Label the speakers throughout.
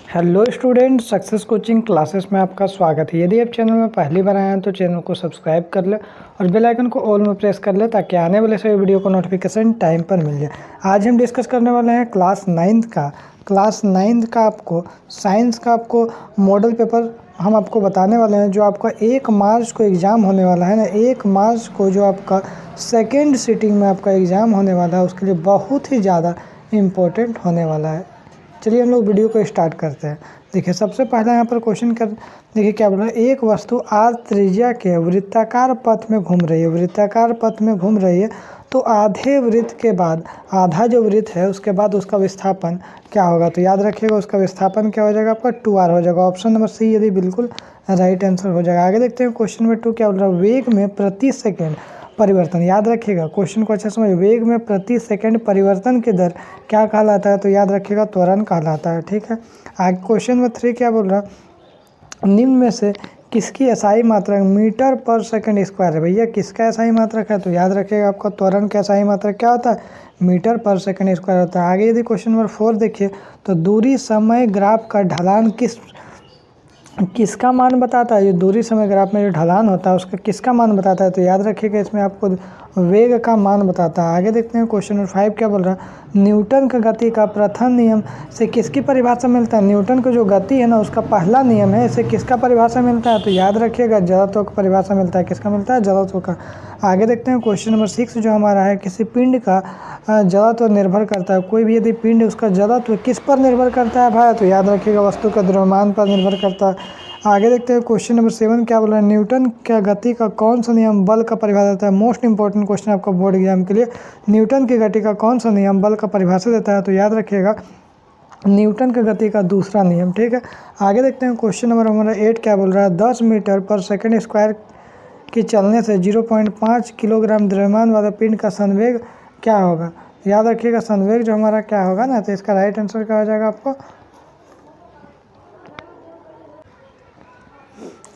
Speaker 1: Hello student, success coaching classes में आपका स्वागत है। यदि आप चैनल में पहली बार आए हैं तो चैनल को सब्सक्राइब कर ले और बेल आइकन को ऑल में प्रेस कर ले ताकि आने वाले सभी वीडियो को नोटिफिकेशन टाइम पर मिल जाए। आज हम डिस्कस करने वाले हैं क्लास नाइन्थ का आपको साइंस का आपको मॉडल पेपर हम आपको बताने वाले हैं, जो आपका 1 मार्च को एग्ज़ाम होने वाला है ना। 1 मार्च को जो आपका सेकेंड सिटिंग में आपका एग्ज़ाम होने वाला है, उसके लिए बहुत ही ज़्यादा इम्पोर्टेंट होने वाला है। चलिए हम लोग वीडियो को स्टार्ट करते हैं। देखिए सबसे पहला यहाँ पर क्वेश्चन कर देखिए क्या बोल रहा है। एक वस्तु आर त्रिज्या के वृत्ताकार पथ में घूम रही है, वृत्ताकार पथ में घूम रही है, तो आधे वृत्त के बाद आधा जो वृत्त है उसके बाद उसका विस्थापन क्या होगा। तो याद रखिएगा उसका विस्थापन क्या हो जाएगा, आपका 2r हो जाएगा। ऑप्शन नंबर सी यदि बिल्कुल राइट आंसर हो जाएगा। आगे देखते हैं क्वेश्चन नंबर 2 क्या बोल रहा है। वेग में प्रति सेकेंड परिवर्तन, याद रखिएगा क्वेश्चन को अच्छा समझ। वेग में प्रति सेकंड परिवर्तन की दर क्या कहलाता है, तो याद रखिएगा त्वरण कहलाता है। ठीक है। आगे क्वेश्चन नंबर 3 क्या बोल रहा है। निम्न में से किसकी एसआई मात्रक मीटर पर सेकंड स्क्वायर है। भैया किसका एसआई मात्रक है, तो याद रखिएगा आपका त्वरण का एसआई मात्रक क्या होता है, मीटर पर सेकंड स्क्वायर होता है। आगे यदि क्वेश्चन नंबर 4 देखिए तो दूरी समय ग्राफ का ढलान किसका मान बताता है। ये दूरी समय ग्राफ में जो ढलान होता है उसका किसका मान बताता है, तो याद रखिएगा इसमें आपको वेग का मान बताता है। आगे देखते हैं क्वेश्चन नंबर 5 क्या बोल रहा है। न्यूटन का गति का प्रथम नियम से किसकी परिभाषा मिलता है। न्यूटन का जो गति है ना उसका पहला नियम है, इसे किसका परिभाषा मिलता है, तो याद रखिएगा जड़त्व का परिभाषा मिलता है। किसका मिलता है, जड़त्व का। आगे देखते हैं क्वेश्चन नंबर 6 जो हमारा है। किसी पिंड का जड़त्व निर्भर करता है, कोई भी यदि पिंड उसका जड़त्व किस पर निर्भर करता है भाई, तो याद रखिएगा वस्तु का द्रव्यमान पर निर्भर करता है। आगे देखते हैं क्वेश्चन नंबर 7 क्या बोल रहा है। न्यूटन का गति का कौन सा नियम बल का परिभाषा देता है। मोस्ट इंपॉर्टेंट क्वेश्चन आपका बोर्ड एग्जाम के लिए। न्यूटन की गति का कौन सा नियम बल का परिभाषा देता है, तो याद रखिएगा न्यूटन की गति का दूसरा नियम। ठीक है। आगे देखते हैं क्वेश्चन नंबर हमारा 8 क्या बोल रहा है। 10 मीटर पर सेकंड स्क्वायर की चलने से 0.5 किलोग्राम द्रव्यमान वाला पिंड का संवेग क्या होगा। याद रखिएगा संवेग जो हमारा क्या होगा ना, तो इसका राइट आंसर क्या हो जाएगा आपको,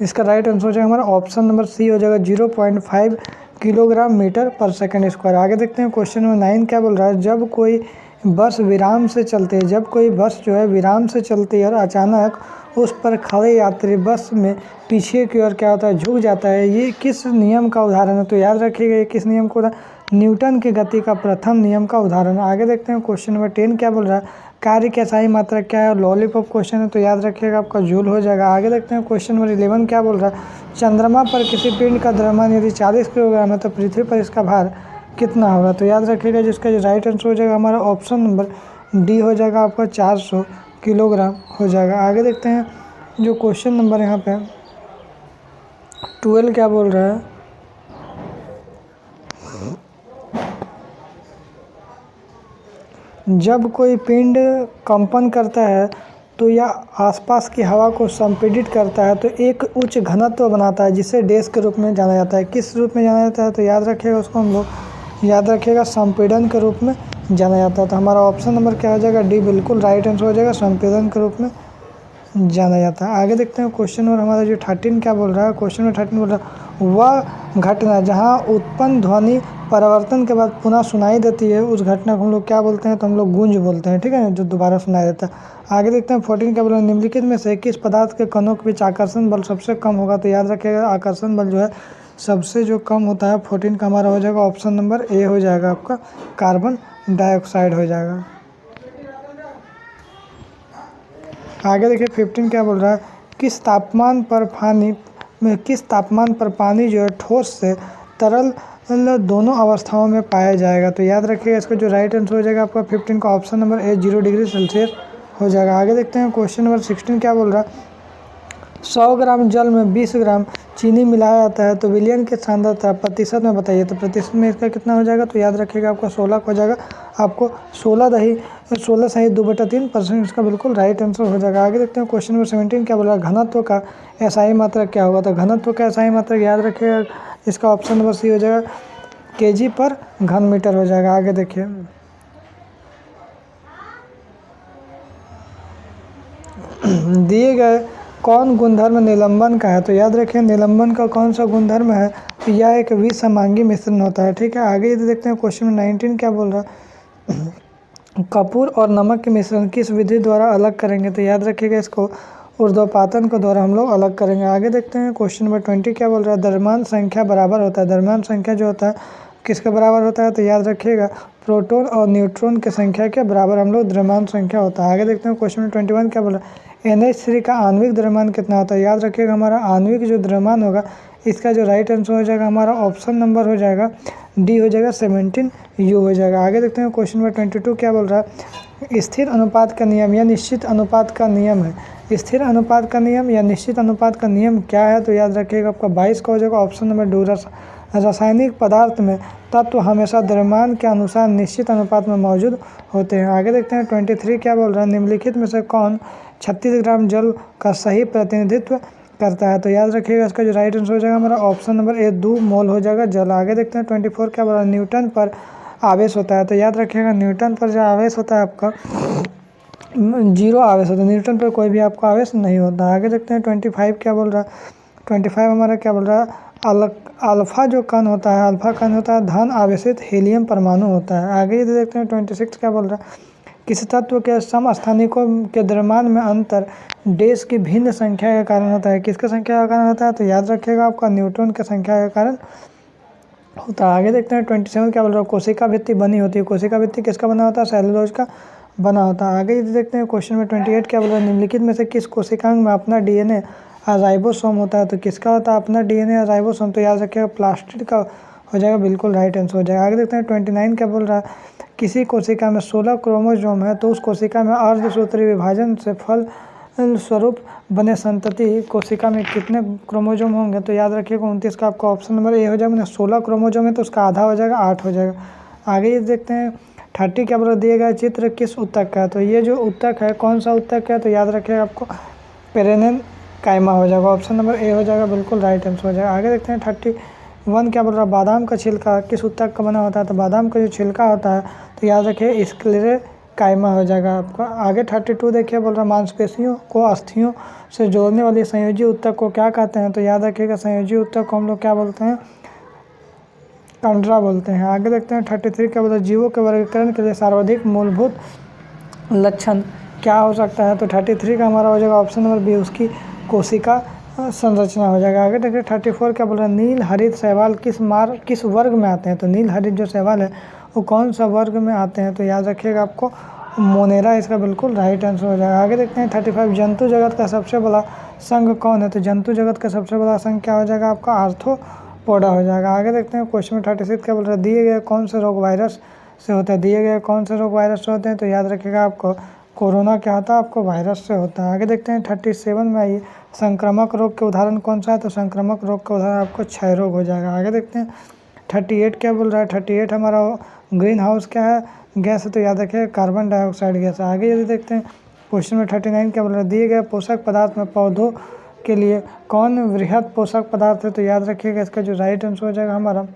Speaker 1: इसका राइट आंसर हो जाएगा हमारा ऑप्शन नंबर सी हो जाएगा 0.5 किलोग्राम मीटर पर सेकंड स्क्वायर। आगे देखते हैं क्वेश्चन नंबर 9 क्या बोल रहा है। जब कोई बस विराम से चलती है, जब कोई बस जो है विराम से चलती है और अचानक उस पर खड़े यात्री बस में पीछे की ओर क्या होता है, झुक जाता है, ये किस नियम का उदाहरण है, तो याद रखिएगा ये किस नियम को, न्यूटन की गति का प्रथम नियम का उदाहरण। आगे देखते हैं क्वेश्चन नंबर 10 क्या बोल रहा है। कार्य की एसआई मात्रक क्या है, लॉलीपॉप क्वेश्चन है तो याद रखिएगा आपका जूल हो जाएगा। आगे देखते हैं क्वेश्चन नंबर 11 क्या बोल रहा है। चंद्रमा पर किसी पिंड का द्रव्यमान यदि 40 किलोग्राम है तो पृथ्वी पर इसका भार कितना होगा, तो याद रखिएगा जिसका जो राइट आंसर हो जाएगा हमारा ऑप्शन नंबर डी हो जाएगा आपका 400 किलोग्राम हो जाएगा। आगे देखते हैं जो क्वेश्चन नंबर यहाँ पे 12 क्या बोल रहा है। जब कोई पिंड कंपन करता है तो यह आसपास की हवा को संपीड़ित करता है तो एक उच्च घनत्व बनाता है जिसे डैश के रूप में जाना जाता है। किस रूप में जाना जाता है, तो याद रखिएगा उसको हम लोग याद रखिएगा संपीड़न के रूप में जाना जाता है। तो हमारा ऑप्शन नंबर क्या हो जाएगा, डी बिल्कुल राइट आंसर हो जाएगा, संपीड़न के रूप में जाना जाता है। आगे देखते हैं क्वेश्चन नंबर हमारा जो 13 क्या बोल रहा है। क्वेश्चन नंबर 13 बोल रहा है वह घटना जहाँ उत्पन्न ध्वनि परिवर्तन के बाद पुनः सुनाई देती है उस घटना को हम लोग क्या बोलते हैं, तो हम लोग गूंज बोलते हैं। ठीक है, जो दोबारा सुनाई देता है। आगे देखते हैं 14 क्या बोल रहा है। निम्नलिखित में से किस पदार्थ के कणों के बीच आकर्षण बल सबसे कम होगा, तो याद रखिएगा आकर्षण बल जो है सबसे जो कम होता है 14 का हमारा हो जाएगा ऑप्शन नंबर ए हो जाएगा आपका कार्बन डाइऑक्साइड हो जाएगा। आगे देखिए 15 क्या बोल रहा है। किस तापमान पर पानी जो है ठोस से तरल दोनों अवस्थाओं में पाया जाएगा, तो याद रखिएगा इसका जो राइट आंसर हो जाएगा आपका 15 का option number A 0 degree Celsius हो जाएगा। आगे देखते हैं क्वेश्चन नंबर 16 क्या बोल रहा है। 100 ग्राम जल में 20 ग्राम चीनी मिलाया जाता है तो विलयन की सांद्रता प्रतिशत में बताइए, तो प्रतिशत में इसका कितना हो जाएगा, तो याद रखिएगा आपका 16 हो जाएगा। आपको 16 सही 2/3% इसका बिल्कुल राइट आंसर हो जाएगा। आगे देखते हैं क्वेश्चन नंबर 17 क्या बोला। घनत्व का एसआई मात्रक क्या होगा, तो घनत्व का एसआई मात्रक याद रखिएगा इसका ऑप्शन नंबर सी हो जाएगा केजी पर घन मीटर हो जाएगा। आगे देखिए दिए गए कौन गुणधर्म निलंबन का है, तो याद रखें निलंबन का कौन सा गुणधर्म है, तो यह एक विसमांगी मिश्रण होता है। ठीक है। आगे यदि देखते हैं क्वेश्चन 19 क्या बोल रहा है। कपूर और नमक के मिश्रण किस विधि द्वारा अलग करेंगे? तो याद रखिएगा इसको ऊर्ध्वपातन के द्वारा हम लोग अलग करेंगे। आगे देखते हैं क्वेश्चन नंबर 20 क्या बोल रहा है। द्रव्यमान संख्या बराबर होता है, द्रव्यमान संख्या जो होता है किसके बराबर होता है? तो याद रखिएगा प्रोटॉन और न्यूट्रॉन की संख्या के बराबर हम लोग द्रव्यमान संख्या होता है। आगे देखते हैं क्वेश्चन नंबर 21 क्या बोल रहा है। NH3 का आणविक द्रव्यमान कितना होता है? याद रखिएगा हमारा आणविक जो द्रव्यमान होगा इसका जो राइट आंसर हो जाएगा हमारा ऑप्शन नंबर हो जाएगा डी हो जाएगा 17U हो जाएगा। आगे देखते हैं क्वेश्चन नंबर 22 क्या बोल रहा है। स्थिर अनुपात का नियम या निश्चित अनुपात का नियम है। स्थिर अनुपात का नियम या निश्चित अनुपात का नियम क्या है? तो याद रखिएगा आपका 22 का हो जाएगा ऑप्शन नंबर डी। रासायनिक पदार्थ में तत्व हमेशा द्रव्यमान के अनुसार निश्चित अनुपात में मौजूद होते हैं। आगे देखते हैं 23 क्या बोल रहा है। निम्नलिखित में से कौन 36 ग्राम जल का सही प्रतिनिधित्व करता है? तो याद रखिएगा इसका जो राइट आंसर हो जाएगा हमारा ऑप्शन नंबर ए 2 मोल हो जाएगा जल। आगे देखते हैं 24 क्या बोल रहा है। न्यूटन पर आवेश होता है। तो याद रखिएगा न्यूटन पर जो आवेश होता है आपका 0 आवेश होता है, न्यूटन पर कोई भी आपका आवेश नहीं होता। आगे देखते हैं 25 क्या बोल रहा है। 25 हमारा क्या बोल रहा है। अल्फा जो कण होता है, अल्फा कण होता है धन आवेशित हीलियम परमाणु होता है। आगे ये देखते हैं 26 क्या बोल रहा है। किसी तत्व के समस्थानिकों के द्रव्यमान में अंतर डैश की भिन्न संख्या के कारण होता है? किसके संख्या का कारण होता है? तो याद रखिएगा आपका न्यूट्रॉन की संख्या के कारण होता है। आगे देखते हैं 27 क्या बोल रहा है। कोशिका भित्ति बनी होती है। कोशिका भित्ति किसका बना होता है? सेलुलोज का बना होता है। आगे ये देखते हैं क्वेश्चन में 28 क्या बोल रहा है। निम्नलिखित में से किस कोशिकांग में अपना DNA राइबोसोम होता है? तो किसका होता है अपना DNA राइबोसोम? तो याद रखिएगा प्लास्टिड का हो जाएगा, बिल्कुल राइट आंसर हो जाएगा। आगे देखते हैं 29 क्या बोल रहा है। किसी कोशिका में 16 क्रोमोसोम है तो उस कोशिका में अर्धसूत्री विभाजन से फल स्वरूप बने संतति कोशिका में कितने क्रोमोसोम होंगे? तो याद रखिएगा 29 का आपका ऑप्शन नंबर ए हो जाएगा। 16 क्रोमोसोम है तो उसका आधा हो जाएगा, 8 हो जाएगा। आगे ये देखते हैं 30 क्या बोला। दिए गए चित्र किस उत्तक का है? तो ये जो उत्तक है कौन सा उत्तक है? तो याद रखिएगा आपको पेरेनिन कायमा हो जाएगा, ऑप्शन नंबर ए हो जाएगा, बिल्कुल राइट आंसर हो जाएगा। आगे देखते हैं 31 क्या बोल रहा है। बादाम का छिलका किस उत्तक का बना होता है? तो बादाम का जो छिलका होता है तो याद रखिए स्क्लेरे कायमा हो जाएगा आपका। आगे 32 देखिए बोल रहा है मांसपेशियों को अस्थियों से जोड़ने वाली संयोजी उत्तक को क्या कहते हैं? तो याद रखिएगा संयोजी उत्तक को हम लोग क्या बोलते हैं? कंडरा बोलते हैं। आगे देखते हैं 33 क्या बोलते हैं। जीवों के वर्गीकरण के लिए सर्वाधिक मूलभूत लक्षण क्या हो सकता है? तो 33 का हमारा हो जाएगा ऑप्शन नंबर बी उसकी कोशिका संरचना हो जाएगा। आगे देखिए 34 क्या बोल रहा है। नील हरित शैवाल किस वर्ग में आते हैं? तो नील हरित जो शैवाल है वो कौन सा वर्ग में आते हैं? तो याद रखिएगा आपको मोनेरा इसका बिल्कुल राइट आंसर हो जाएगा। आगे देखते हैं 35 जंतु जगत का सबसे बड़ा संघ कौन है? तो जंतु जगत का सबसे बड़ा संघ क्या हो जाएगा आपका? आर्थ्रोपोडा हो जाएगा। आगे देखते हैं क्वेश्चन में 36 क्या बोल रहा है। दिए गए कौन से रोग वायरस से होता है? दिए गए कौन से रोग वायरस से होते हैं? तो याद रखिएगा आपको कोरोना क्या होता है? आपको वायरस से होता है। आगे देखते हैं 37 में आइए संक्रामक रोग के उदाहरण कौन सा है? तो संक्रामक रोग का उदाहरण आपको क्षय रोग हो जाएगा। आगे देखते हैं 38 क्या बोल रहा है। 38 हमारा ग्रीन हाउस क्या है गैस है? तो याद रखिए कार्बन डाइऑक्साइड गैस है। आगे यदि देखते हैं क्वेश्चन में 39 क्या बोल रहा है। दिए गए पोषक पदार्थ में पौधों के लिए कौन वृहद पोषक पदार्थ है? तो याद रखिएगा इसका जो राइट आंसर हो जाएगा हमारा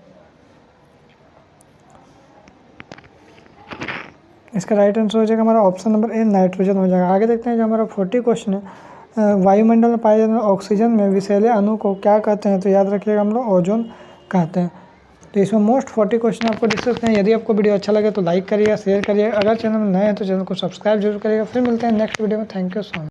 Speaker 1: इसका राइट आंसर हो जाएगा हमारा ऑप्शन नंबर ए नाइट्रोजन हो जाएगा। आगे देखते हैं जो हमारा 40 क्वेश्चन है। वायुमंडल में पाए जाने वाले ऑक्सीजन में विषैले अणु को क्या कहते हैं? तो याद रखिएगा हम लोग ओजोन कहते हैं। तो इसमें मोस्ट 40 क्वेश्चन आपको डिस्कस करते हैं। यदि आपको वीडियो अच्छा लगे तो लाइक करिएगा, शेयर करिएगा। अगर चैनल में नए हैं तो चैनल को सब्सक्राइब जरूर करिएगा। फिर मिलते हैं नेक्स्ट वीडियो में। Thank you so much.